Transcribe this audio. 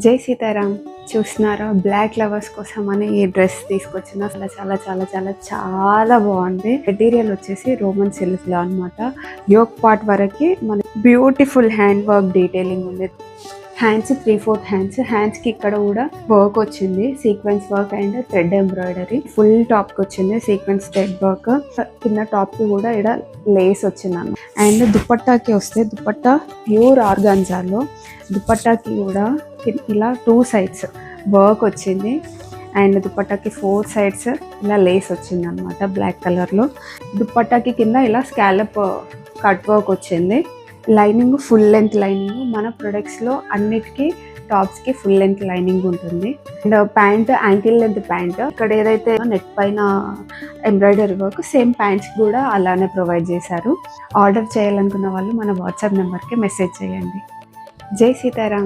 జై సీతారాం. చూస్తున్నారా, black lovers కోసం అని ఈ డ్రెస్ తీసుకొచ్చిన. అసలు చాలా చాలా చాలా చాలా బాగుంది. మెటీరియల్ వచ్చేసి రోమన్ సిల్క్ లో అనమాట. యోక్ పార్ట్ వరకు మన బ్యూటిఫుల్ హ్యాండ్ వర్క్ డీటెయిలింగ్ ఉంది. హ్యాండ్స్ 3/4 హ్యాండ్స్ కి ఇక్కడ కూడా వర్క్ వచ్చింది, sequence work and thread embroidery. Full top కి వచ్చింది సీక్వెన్స్ థ్రెడ్ వర్క్. కింద టాప్ కి కూడా ఇక్కడ లేస్ వచ్చింది అన్న. అండ్ దుపట్టాకి వస్తే దుపట్టా ప్యూర్ ఆర్గాన్జాలో. దుపట్టాకి కూడా ఇలా 2 sides వర్క్ వచ్చింది అండ్ దుపట్టాకి 4 sides ఇలా లేస్ వచ్చింది అనమాట బ్లాక్ కలర్లో. దుపట్టాకి కింద ఇలా స్కాలప్ కట్ వర్క్ వచ్చింది. Lining full length lining. మన ప్రొడక్ట్స్లో అన్నిటికీ టాప్స్కి ఫుల్ లెంత్ లైనింగ్ ఉంటుంది. And pant ankle length pant. ఇక్కడ ఏదైతే నెక్ పైన ఎంబ్రాయిడరీ వర్క్ సేమ్ ప్యాంట్స్ కూడా అలానే ప్రొవైడ్ చేశారు. ఆర్డర్ చేయాలనుకున్న వాళ్ళు మన వాట్సాప్ నెంబర్కి మెసేజ్ చేయండి. జై సీతారాం.